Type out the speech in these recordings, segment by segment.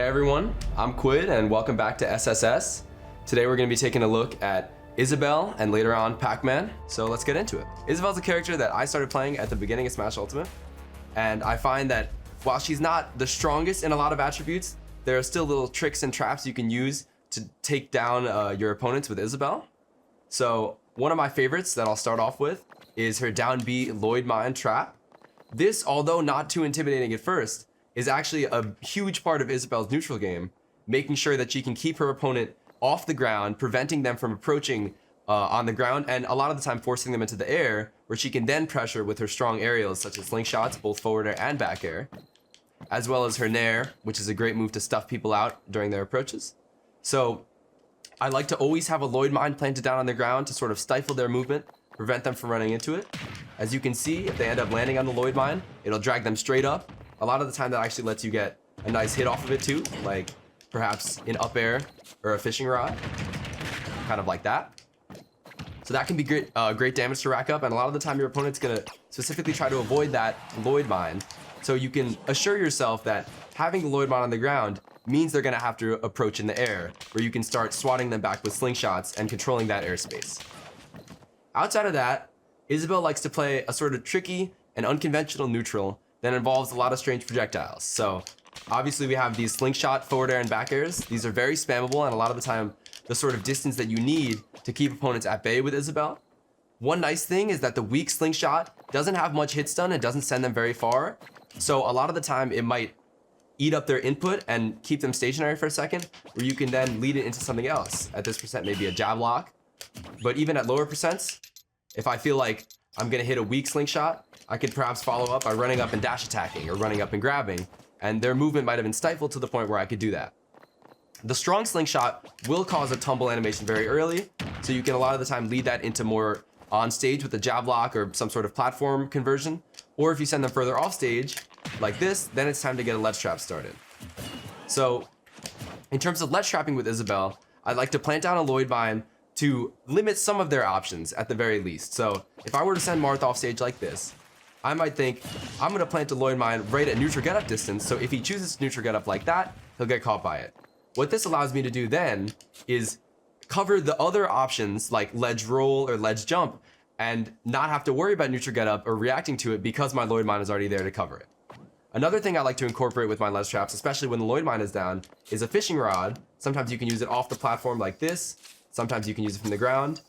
Hey everyone, I'm Quidd and welcome back to SSS. Today we're going to be taking a look at Isabelle and later on Pac Man, so let's get into it. Isabelle's a character that I started playing at the beginning of Smash Ultimate, and I find that while she's not the strongest in a lot of attributes, there are still little tricks and traps you can use to take down your opponents with Isabelle. So one of my favorites that I'll start off with is her down B Lloyd Mine trap. This, although not too intimidating at first, is actually a huge part of Isabelle's neutral game, making sure that she can keep her opponent off the ground, preventing them from approaching on the ground, and a lot of the time forcing them into the air, where she can then pressure with her strong aerials such as slingshots, both forward air and back air, as well as her nair, which is a great move to stuff people out during their approaches. So I like to always have a Lloyd Mine planted down on the ground to sort of stifle their movement, prevent them from running into it. As you can see, if they end up landing on the Lloyd Mine, it'll drag them straight up. A lot of the time that actually lets you get a nice hit off of it too, like perhaps an up air or a fishing rod, kind of like that. So that can be great, great damage to rack up, and a lot of the time your opponent's gonna specifically try to avoid that Lloyd Mine. So you can assure yourself that having the Lloyd Mine on the ground means they're gonna have to approach in the air, where you can start swatting them back with slingshots and controlling that airspace. Outside of that, Isabelle likes to play a sort of tricky and unconventional neutral that involves a lot of strange projectiles. So obviously we have these slingshot forward air and back airs. These are very spammable and a lot of the time the sort of distance that you need to keep opponents at bay with Isabelle. One nice thing is that the weak slingshot doesn't have much hit stun and doesn't send them very far. So a lot of the time it might eat up their input and keep them stationary for a second, where you can then lead it into something else. At this percent, maybe a jab lock. But even at lower percents, if I feel like I'm gonna hit a weak slingshot, I could perhaps follow up by running up and dash attacking or running up and grabbing, and their movement might have been stifled to the point where I could do that. The strong slingshot will cause a tumble animation very early, so you can a lot of the time lead that into more on stage with a jab lock or some sort of platform conversion, or if you send them further off stage, like this, then it's time to get a ledge trap started. So in terms of ledge trapping with Isabelle, I'd like to plant down a Lloyd Mine to limit some of their options at the very least. So if I were to send Marth off stage like this, I might think, I'm gonna plant a Lloyd Mine right at neutral get up distance, so if he chooses neutral get up like that, he'll get caught by it. What this allows me to do then is cover the other options like ledge roll or ledge jump and not have to worry about neutral get up or reacting to it because my Lloyd Mine is already there to cover it. Another thing I like to incorporate with my ledge traps, especially when the Lloyd Mine is down, is a fishing rod. Sometimes you can use it off the platform like this. Sometimes you can use it from the ground,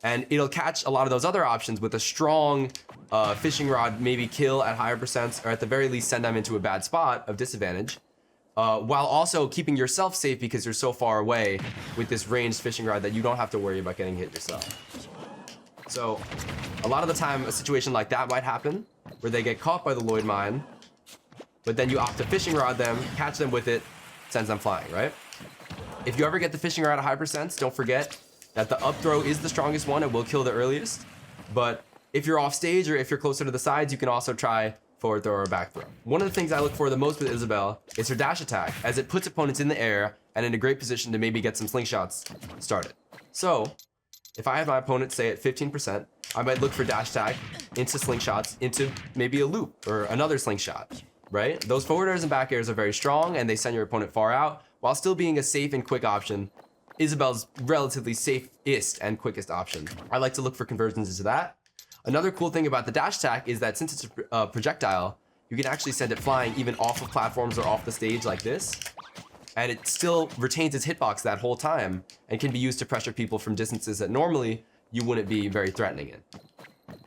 and it'll catch a lot of those other options with a strong fishing rod, maybe kill at higher percents, or at the very least send them into a bad spot of disadvantage, while also keeping yourself safe because you're so far away with this ranged fishing rod that you don't have to worry about getting hit yourself. So a lot of the time a situation like that might happen, where they get caught by the Lloyd Mine, but then you opt to fishing rod them, catch them with it, sends them flying, right? If you ever get the fishing rod at high percents, don't forget that the up throw is the strongest one. It will kill the earliest. But if you're off stage or if you're closer to the sides, you can also try forward throw or back throw. One of the things I look for the most with Isabelle is her dash attack, as it puts opponents in the air and in a great position to maybe get some slingshots started. So if I have my opponent, say at 15%, I might look for dash attack into slingshots into maybe a loop or another slingshot, right? Those forward airs and back airs are very strong and they send your opponent far out, while still being a safe and quick option. Isabelle's relatively safest and quickest option. I like to look for conversions into that. Another cool thing about the dash attack is that since it's a projectile, you can actually send it flying even off of platforms or off the stage like this, and it still retains its hitbox that whole time and can be used to pressure people from distances that normally you wouldn't be very threatening in.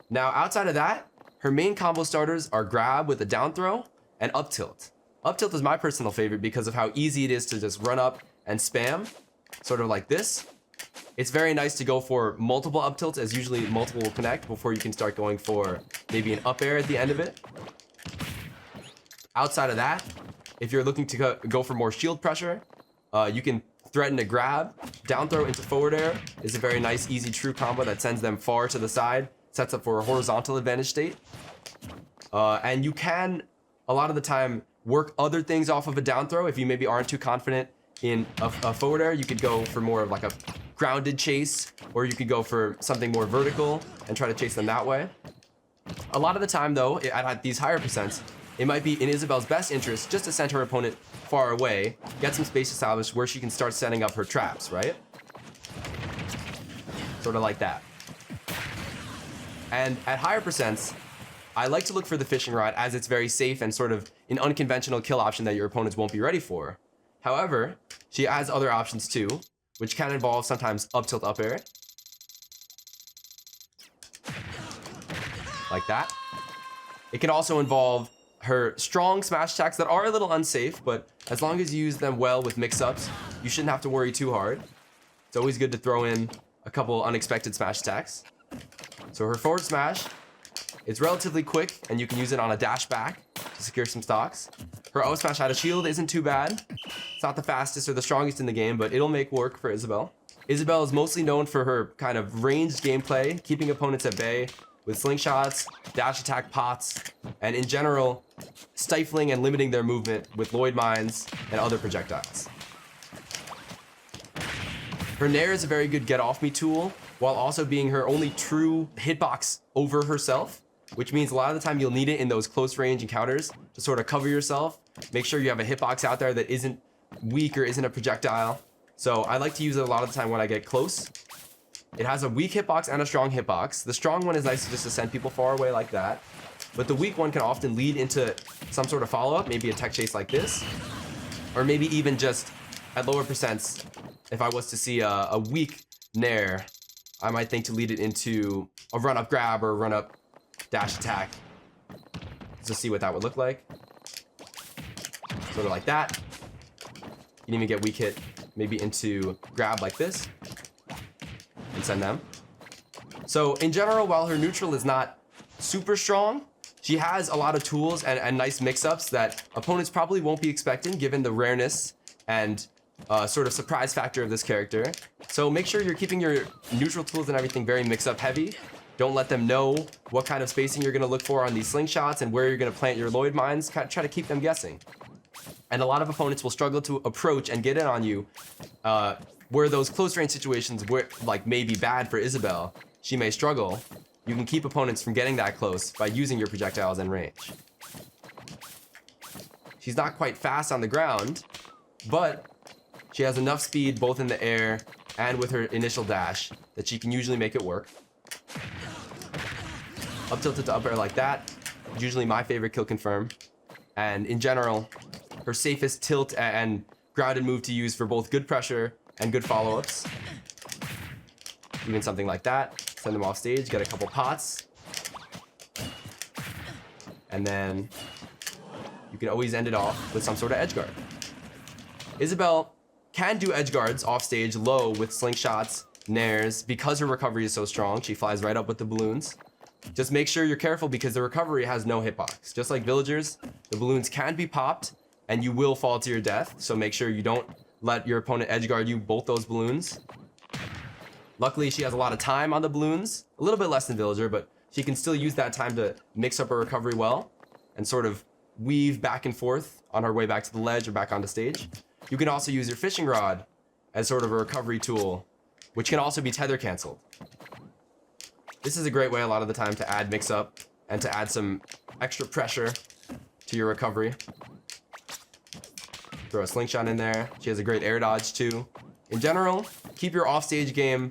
Now outside of that, her main combo starters are grab with a down throw and up tilt. Up tilt is my personal favorite because of how easy it is to just run up and spam, sort of like this. It's very nice to go for multiple up tilts, as usually multiple will connect before you can start going for maybe an up air at the end of it. Outside of that, if you're looking to go for more shield pressure, you can threaten a grab. Down throw into forward air is a very nice, easy, true combo that sends them far to the side, sets up for a horizontal advantage state. And you can, a lot of the time, work other things off of a down throw. If you maybe aren't too confident in a forward air, you could go for more of like a grounded chase, or you could go for something more vertical and try to chase them that way. A lot of the time though, at these higher percents, it might be in Isabelle's best interest just to send her opponent far away, get some space established where she can start setting up her traps, right? Sort of like that. And at higher percents, I like to look for the fishing rod as it's very safe and sort of an unconventional kill option that your opponents won't be ready for. However, she has other options too, which can involve sometimes up tilt up air. Like that. It can also involve her strong smash attacks that are a little unsafe, but as long as you use them well with mix-ups, you shouldn't have to worry too hard. It's always good to throw in a couple unexpected smash attacks. So her forward smash, it's relatively quick and you can use it on a dash back to secure some stocks. Her O smash out of shield isn't too bad. It's not the fastest or the strongest in the game, but it'll make work for Isabelle. Isabelle is mostly known for her kind of ranged gameplay, keeping opponents at bay with slingshots, dash attack pots, and in general, stifling and limiting their movement with Lloyd mines and other projectiles. Her Nair is a very good get off me tool, while also being her only true hitbox over herself, which means a lot of the time you'll need it in those close range encounters to sort of cover yourself. Make sure you have a hitbox out there that isn't weak or isn't a projectile. So I like to use it a lot of the time when I get close. It has a weak hitbox and a strong hitbox. The strong one is nice just to send people far away like that. But the weak one can often lead into some sort of follow-up, maybe a tech chase like this. Or maybe even just at lower percents, if I was to see a weak Nair, I might think to lead it into a run-up grab or a run-up dash attack. To see what that would look like. Sort of like that. You can even get weak hit maybe into grab like this. And send them. So in general, while her neutral is not super strong, she has a lot of tools and nice mix-ups that opponents probably won't be expecting given the rareness and sort of surprise factor of this character. So make sure you're keeping your neutral tools and everything very mix-up heavy. Don't let them know what kind of spacing you're going to look for on these slingshots and where you're going to plant your Lloyd mines. Try to keep them guessing. And a lot of opponents will struggle to approach and get in on you where those close range situations where like may be bad for Isabelle. She may struggle. You can keep opponents from getting that close by using your projectiles and range. She's not quite fast on the ground, but she has enough speed both in the air and with her initial dash that she can usually make it work. Up tilted to up air like that, usually my favorite kill confirm. And in general, her safest tilt and grounded move to use for both good pressure and good follow-ups. Even something like that. Send them off stage, get a couple pots. And then you can always end it off with some sort of edge guard. Isabelle can do edge guards off stage low with slingshots, nairs. Because her recovery is so strong, she flies right up with the balloons. Just make sure you're careful because the recovery has no hitbox. Just like villagers, the balloons can be popped and you will fall to your death. So make sure you don't let your opponent edge guard you both those balloons. Luckily, she has a lot of time on the balloons, a little bit less than villager, but she can still use that time to mix up her recovery well and sort of weave back and forth on her way back to the ledge or back onto stage. You can also use your fishing rod as sort of a recovery tool, which can also be tether canceled. This is a great way a lot of the time to add mix up and to add some extra pressure to your recovery. Throw a slingshot in there. She has a great air dodge too. In general, keep your offstage game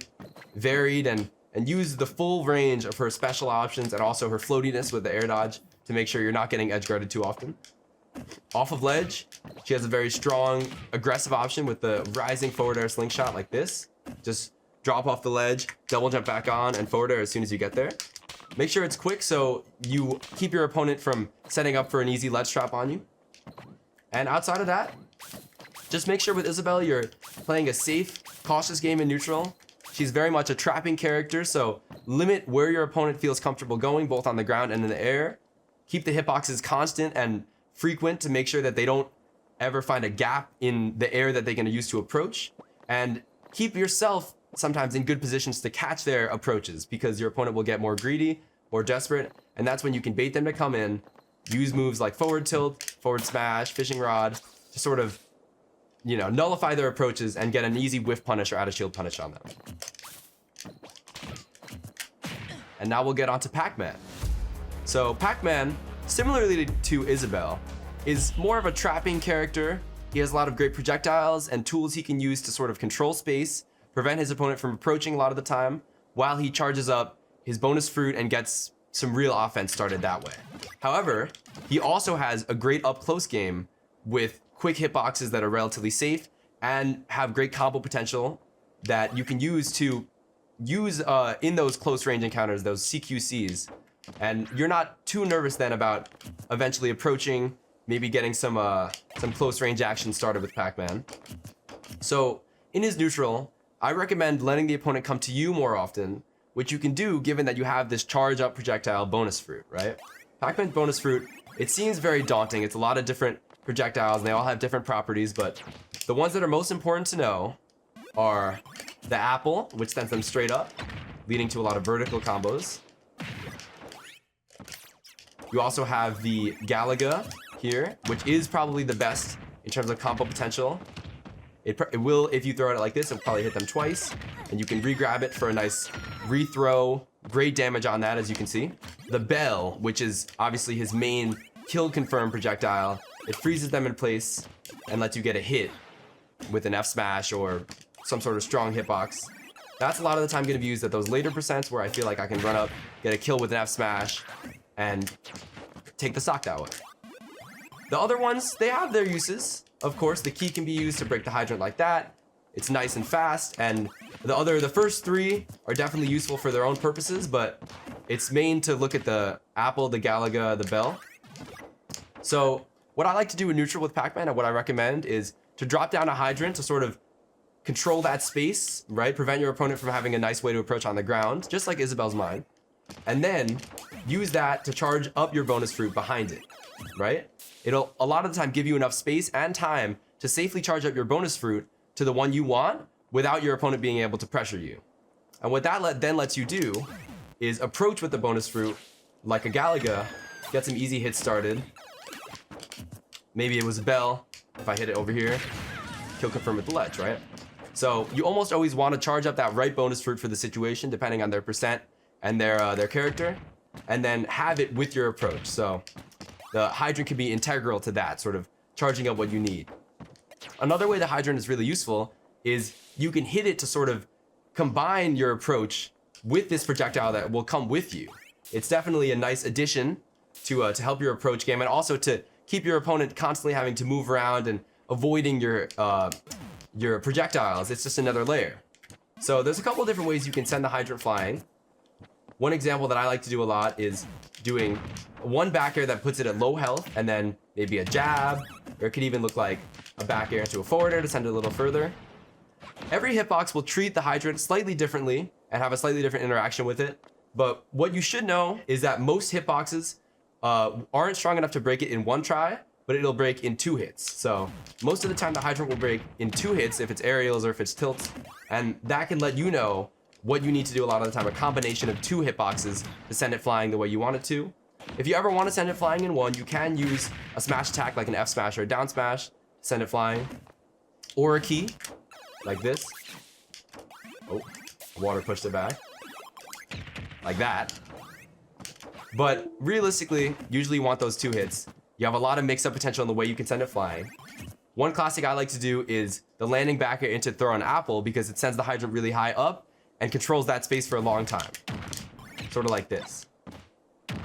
varied and use the full range of her special options and also her floatiness with the air dodge to make sure you're not getting edge guarded too often. Off of ledge, she has a very strong, aggressive option with the rising forward air slingshot like this. Just drop off the ledge, double jump back on, and forward air as soon as you get there. Make sure it's quick so you keep your opponent from setting up for an easy ledge trap on you. And outside of that, just make sure with Isabelle you're playing a safe, cautious game in neutral. She's very much a trapping character, so limit where your opponent feels comfortable going, both on the ground and in the air. Keep the hitboxes constant and frequent to make sure that they don't ever find a gap in the air that they're going to use to approach. And keep yourself sometimes in good positions to catch their approaches because your opponent will get more greedy, more desperate, and that's when you can bait them to come in, use moves like forward tilt, forward smash, fishing rod to sort of nullify their approaches and get an easy whiff punish or out of shield punish on them. And now we'll get on to Pac Man. So Pac Man similarly to Isabelle, is more of a trapping character. He has a lot of great projectiles and tools he can use to sort of control space, prevent his opponent from approaching a lot of the time, while he charges up his bonus fruit and gets some real offense started that way. However, he also has a great up-close game with quick hitboxes that are relatively safe and have great combo potential that you can use in those close range encounters, those CQCs. And you're not too nervous then about eventually approaching, maybe getting some close range action started with Pac Man. So in his neutral, I recommend letting the opponent come to you more often, which you can do given that you have this charge up projectile bonus fruit, right? Pac Man's bonus fruit, it seems very daunting. It's a lot of different projectiles and they all have different properties, but the ones that are most important to know are the apple, which sends them straight up, leading to a lot of vertical combos. You also have the Galaga here, which is probably the best in terms of combo potential. It will, if you throw it like this, it'll probably hit them twice, and you can re-grab it for a nice rethrow. Great damage on that, as you can see. The Bell, which is obviously his main kill confirm projectile, it freezes them in place and lets you get a hit with an F smash or some sort of strong hitbox. That's a lot of the time going to be used at those later percents where I feel like I can run up, get a kill with an F smash, and take the stock that way. The other ones, they have their uses. Of course, the key can be used to break the hydrant like that. It's nice and fast, and the first three are definitely useful for their own purposes, but it's main to look at the apple, the Galaga, the Bell. So what I like to do in neutral with Pac Man, and what I recommend, is to drop down a hydrant to sort of control that space, right? Prevent your opponent from having a nice way to approach on the ground, just like Isabelle's mine. And then use that to charge up your bonus fruit behind it, right? It'll a lot of the time give you enough space and time to safely charge up your bonus fruit to the one you want without your opponent being able to pressure you. And what that then lets you do is approach with the bonus fruit like a Galaga, get some easy hits started. Maybe it was a Bell, if I hit it over here, kill confirm with the ledge, right? So you almost always want to charge up that right bonus fruit for the situation, depending on their percent and their character, and then have it with your approach. So the hydrant can be integral to that, sort of charging up what you need. Another way the hydrant is really useful is you can hit it to sort of combine your approach with this projectile that will come with you. It's definitely a nice addition to help your approach game, and also to keep your opponent constantly having to move around and avoiding your projectiles. It's just another layer. So there's a couple of different ways you can send the hydrant flying. One example that I like to do a lot is doing one back air that puts it at low health, and then maybe a jab, or it could even look like a back air into a forward air to send it a little further. Every hitbox will treat the hydrant slightly differently and have a slightly different interaction with it, but what you should know is that most hitboxes aren't strong enough to break it in one try, but it'll break in 2 hits. So most of the time the hydrant will break in 2 hits if it's aerials or if it's tilts, and that can let you know what you need to do a lot of the time, a combination of 2 hitboxes to send it flying the way you want it to. If you ever want to send it flying in one, you can use a smash attack like an F smash or a down smash to send it flying, or a key like this. Oh, water pushed it back like that. But realistically, usually you want those 2 hits. You have a lot of mix-up potential in the way you can send it flying. One classic I like to do is the landing back air into throw an apple, because it sends the hydrant really high up and controls that space for a long time. Sort of like this.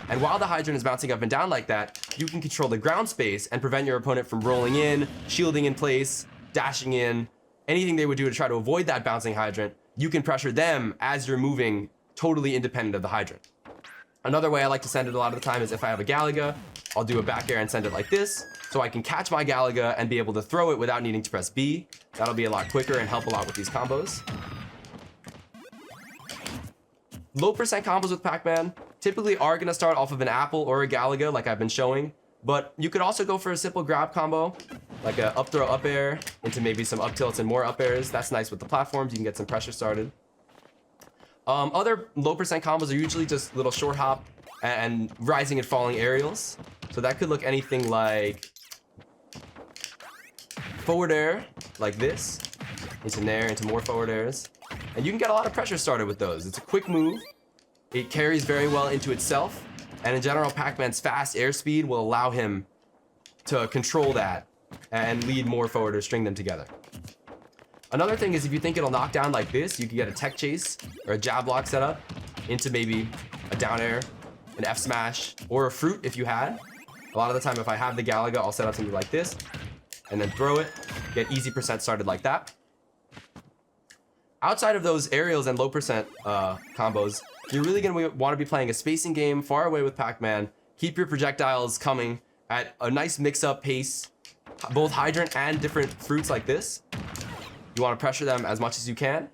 And while the hydrant is bouncing up and down like that, you can control the ground space and prevent your opponent from rolling in, shielding in place, dashing in, anything they would do to try to avoid that bouncing hydrant. You can pressure them as you're moving, totally independent of the hydrant. Another way I like to send it a lot of the time is if I have a Galaga, I'll do a back air and send it like this, so I can catch my Galaga and be able to throw it without needing to press B. That'll be a lot quicker and help a lot with these combos. Low percent combos with Pac Man typically are going to start off of an apple or a Galaga like I've been showing, but you could also go for a simple grab combo, like a up throw up air into maybe some up tilts and more up airs. That's nice with the platforms, you can get some pressure started. Other low percent combos are usually just little short hop and rising and falling aerials. So that could look anything like forward air, like this, into nair, into more forward airs. And you can get a lot of pressure started with those. It's a quick move. It carries very well into itself. And in general, Pac Man's fast airspeed will allow him to control that and lead more forward or string them together. Another thing is if you think it'll knock down like this, you can get a tech chase or a jab block set up into maybe a down air, an F smash, or a fruit if you had. A lot of the time, if I have the Galaga, I'll set up something like this and then throw it, get easy percent started like that. Outside of those aerials and low percent combos, you're really gonna want to be playing a spacing game far away with Pac Man. Keep your projectiles coming at a nice mix-up pace, both hydrant and different fruits like this. You want to pressure them as much as you can.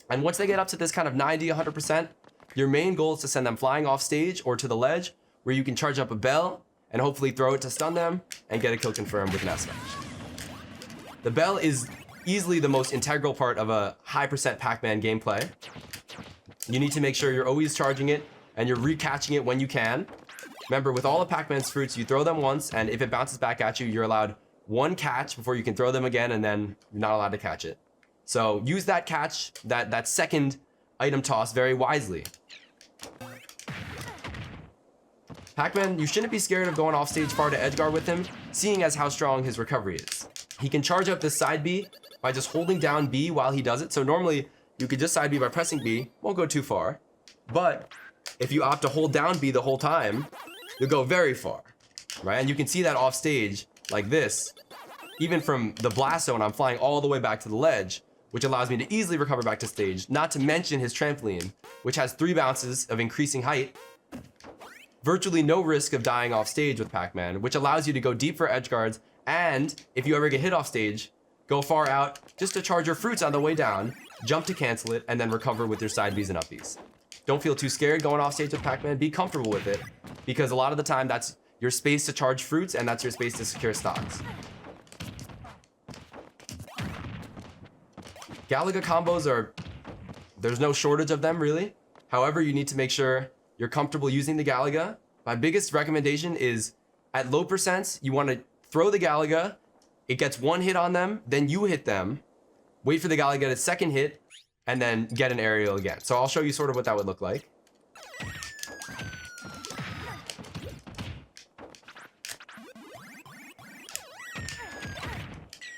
And once they get up to this kind of 90, 100%, your main goal is to send them flying off stage or to the ledge where you can charge up a bell and hopefully throw it to stun them and get a kill confirmed with an S smash. The bell is easily the most integral part of a high percent Pac Man gameplay. You need to make sure you're always charging it and you're recatching it when you can. Remember, with all of Pac Man's fruits, you throw them once, and if it bounces back at you, you're allowed one catch before you can throw them again, and then you're not allowed to catch it. So use that catch, that second item toss very wisely. Pac-Man, you shouldn't be scared of going off stage far to edgeguard with him, seeing as how strong his recovery is. He can charge up this side B by just holding down B while he does it. So normally you could just side B by pressing B, won't go too far. But if you opt to hold down B the whole time, you'll go very far, right? And you can see that off stage like this. Even from the blast zone, I'm flying all the way back to the ledge, which allows me to easily recover back to stage, not to mention his trampoline, which has 3 bounces of increasing height. Virtually no risk of dying off stage with Pac Man, which allows you to go deep for edge guards, and if you ever get hit off stage, go far out just to charge your fruits on the way down, jump to cancel it, and then recover with your side Bs and up Bs. Don't feel too scared going off stage with Pac Man, be comfortable with it, because a lot of the time that's your space to charge fruits and that's your space to secure stocks. Galaga combos there's no shortage of them really. However, you need to make sure you're comfortable using the Galaga. My biggest recommendation is at low percents, you want to throw the Galaga, it gets 1 hit on them, then you hit them, wait for the Galaga to get a second hit, and then get an aerial again. So I'll show you sort of what that would look like.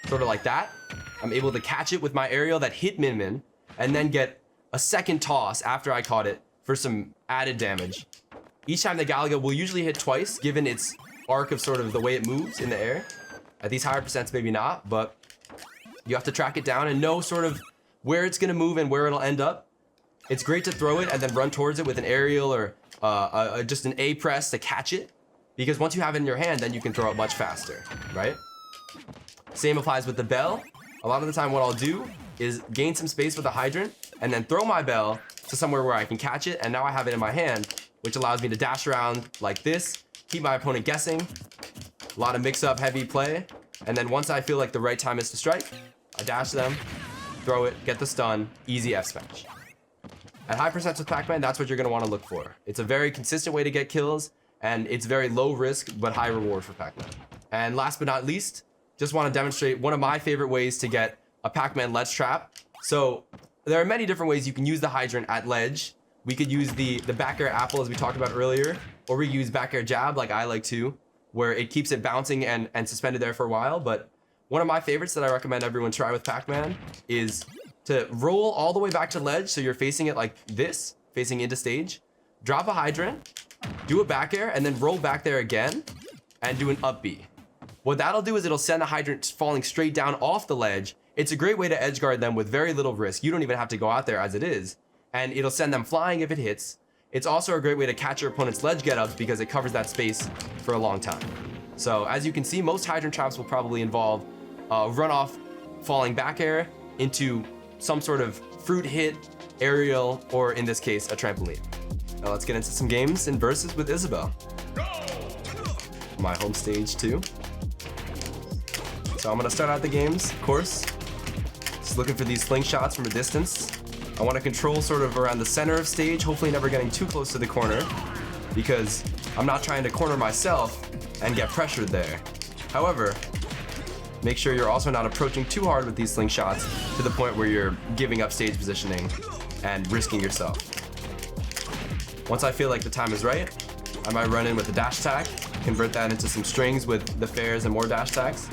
Sort of like that. I'm able to catch it with my aerial that hit Min Min, and then get a second toss after I caught it for some added damage. Each time the Galaga will usually hit twice, given its arc of sort of the way it moves in the air. At these higher percents, maybe not, but you have to track it down and know sort of where it's gonna move and where it'll end up. It's great to throw it and then run towards it with an aerial or just an A press to catch it, because once you have it in your hand, then you can throw it much faster, right? Same applies with the bell. A lot of the time what I'll do is gain some space with a hydrant and then throw my bell to somewhere where I can catch it, and now I have it in my hand, which allows me to dash around like this, keep my opponent guessing. A lot of mix-up heavy play, and then once I feel like the right time is to strike, I dash them, throw it, get the stun, easy F smash. At high percents with Pac Man, that's what you're gonna wanna look for. It's a very consistent way to get kills, and it's very low risk, but high reward for Pac Man. And last but not least, just wanna demonstrate one of my favorite ways to get a Pac Man ledge trap. So there are many different ways you can use the hydrant at ledge. We could use the back air apple as we talked about earlier, or we use back air jab like I like to, where it keeps it bouncing and suspended there for a while. But one of my favorites that I recommend everyone try with Pac Man is to roll all the way back to ledge, so you're facing it like this, facing into stage, drop a hydrant, do a back air, and then roll back there again, and do an up B. What that'll do is it'll send the hydrant falling straight down off the ledge. It's a great way to edge guard them with very little risk. You don't even have to go out there as it is, and it'll send them flying if it hits. It's also a great way to catch your opponent's ledge get-ups because it covers that space for a long time. So as you can see, most hydrant traps will probably involve runoff falling back air into some sort of fruit hit, aerial, or in this case, a trampoline. Now let's get into some games and versus with Isabelle. My home stage too. So I'm gonna start out the games, of course. Just looking for these slingshots from a distance. I want to control sort of around the center of stage, hopefully never getting too close to the corner, because I'm not trying to corner myself and get pressured there. However, make sure you're also not approaching too hard with these slingshots to the point where you're giving up stage positioning and risking yourself. Once I feel like the time is right, I might run in with a dash attack, convert that into some strings with the fairs and more dash attacks.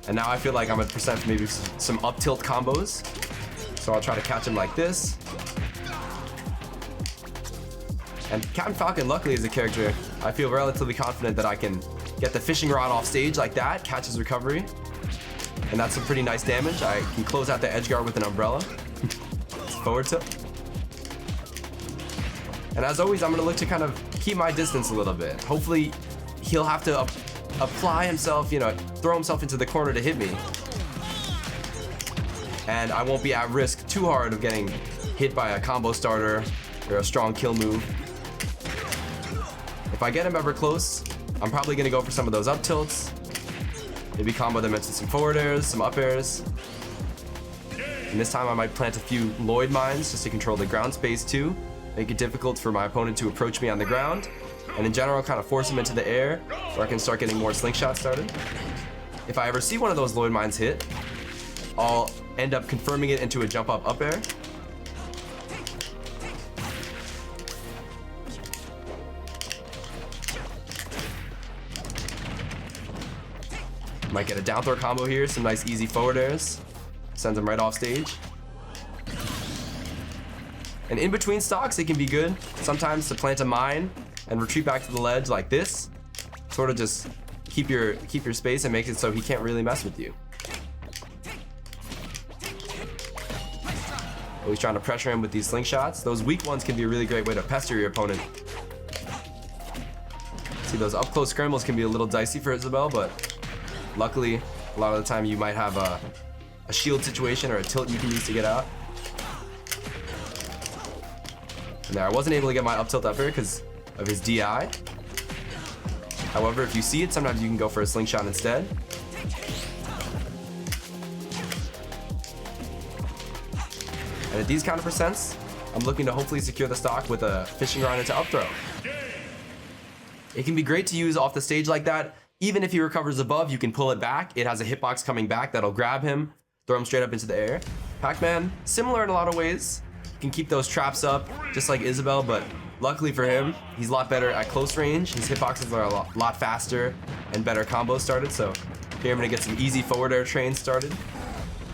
And now I feel like I'm at percent for maybe some up tilt combos. So I'll try to catch him like this. And Captain Falcon, luckily, is a character I feel relatively confident that I can get the fishing rod off stage like that, catch his recovery. And that's some pretty nice damage. I can close out the edge guard with an umbrella. Forward tilt. And as always, I'm gonna look to kind of keep my distance a little bit. Hopefully, he'll have to apply himself, you know, throw himself into the corner to hit me. And I won't be at risk too hard of getting hit by a combo starter or a strong kill move. If I get him ever close, I'm probably gonna go for some of those up tilts. Maybe combo them into some forward airs, some up airs. And this time I might plant a few Lloyd mines just to control the ground space too. Make it difficult for my opponent to approach me on the ground. And in general, kind of force him into the air where I can start getting more slingshots started. If I ever see one of those Lloyd mines hit, I'll end up confirming it into a jump up air. Might get a down throw combo here, some nice easy forward airs. Sends him right off stage. And in between stocks, it can be good sometimes to plant a mine and retreat back to the ledge like this. Sort of just keep your space and make it so he can't really mess with you. Always trying to pressure him with these slingshots. Those weak ones can be a really great way to pester your opponent. See, those up close scrambles can be a little dicey for Isabelle, but luckily, a lot of the time you might have a shield situation or a tilt you can use to get out. And there, I wasn't able to get my up tilt up here because of his DI. However, if you see it, sometimes you can go for a slingshot instead. And at these kind of percents, I'm looking to hopefully secure the stock with a fishing rod into up throw. It can be great to use off the stage like that. Even if he recovers above, you can pull it back. It has a hitbox coming back that'll grab him, throw him straight up into the air. Pac Man, similar in a lot of ways. Can keep those traps up, just like Isabelle, but luckily for him, he's a lot better at close range. His hitboxes are a lot faster and better combos started, so here I'm gonna get some easy forward air trains started.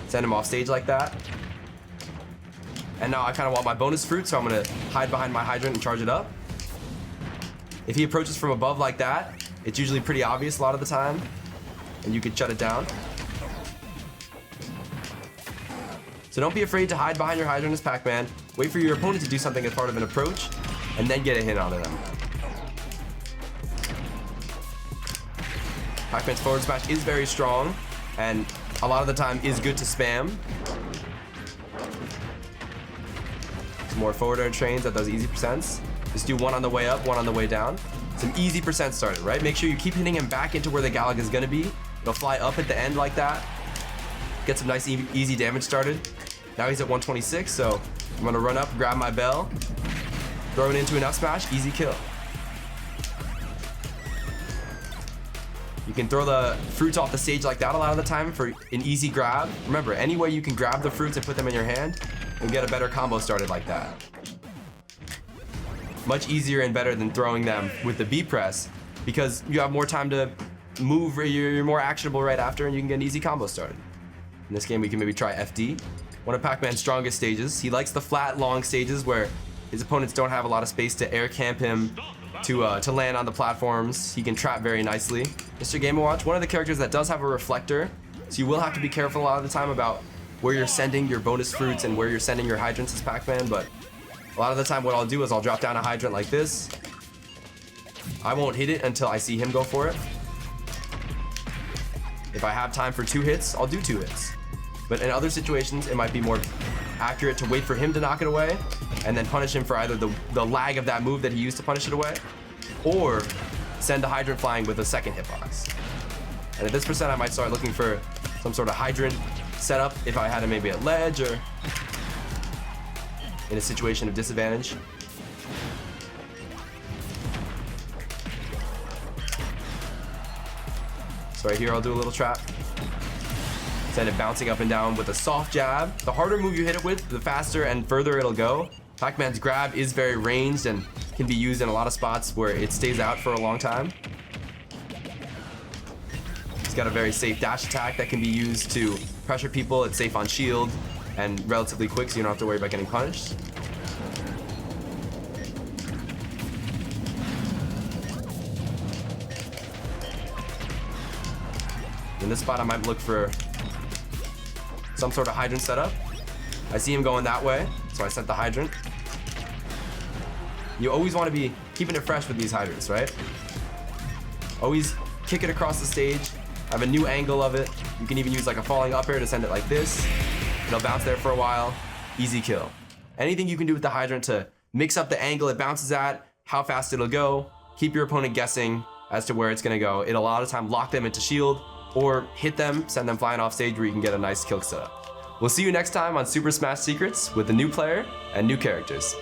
Send him off stage like that. And now I kind of want my bonus fruit, so I'm gonna hide behind my hydrant and charge it up. If he approaches from above like that, it's usually pretty obvious a lot of the time, and you can shut it down. So don't be afraid to hide behind your hydrant as Pac Man. Wait for your opponent to do something as part of an approach, and then get a hit onto them. Pac Man's forward smash is very strong, and a lot of the time is good to spam. Some more forward air trains at those easy percents. Just do one on the way up, one on the way down. Some easy percent started, right? Make sure you keep hitting him back into where the Galaga is gonna be. It'll fly up at the end like that. Get some nice easy damage started. Now he's at 126, so I'm gonna run up, grab my bell, throw it into an up smash, easy kill. You can throw the fruits off the stage like that a lot of the time for an easy grab. Remember, any way you can grab the fruits and put them in your hand, and get a better combo started like that. Much easier and better than throwing them with the B press, because you have more time to move, you're more actionable right after, and you can get an easy combo started. In this game, we can maybe try FD. One of Pac Man's strongest stages. He likes the flat, long stages where his opponents don't have a lot of space to air camp him to land on the platforms. He can trap very nicely. Mr. Game & Watch, one of the characters that does have a reflector, so you will have to be careful a lot of the time about where you're sending your bonus fruits and where you're sending your hydrants as Pac Man, but a lot of the time what I'll do is I'll drop down a hydrant like this. I won't hit it until I see him go for it. If I have time for 2 hits, I'll do 2 hits. But in other situations, it might be more accurate to wait for him to knock it away and then punish him for either the lag of that move that he used to punish it away, or send a hydrant flying with a second hitbox. And at this percent, I might start looking for some sort of hydrant setup if I had him maybe at ledge or in a situation of disadvantage. So right here, I'll do a little trap. Send it bouncing up and down with a soft jab. The harder move you hit it with, the faster and further it'll go. Pac Man's grab is very ranged and can be used in a lot of spots where it stays out for a long time. He's got a very safe dash attack that can be used to pressure people. It's safe on shield and relatively quick, so you don't have to worry about getting punished. In this spot, I might look for some sort of hydrant setup. I see him going that way, so I set the hydrant. You always want to be keeping it fresh with these hydrants, right? Always kick it across the stage. I have a new angle of it. You can even use like a falling up air to send it like this. It'll bounce there for a while. Easy kill. Anything you can do with the hydrant to mix up the angle it bounces at, how fast it'll go, keep your opponent guessing as to where it's gonna go. It'll a lot of time lock them into shield or hit them, send them flying off stage where you can get a nice kill setup. We'll see you next time on Super Smash Secrets with a new player and new characters.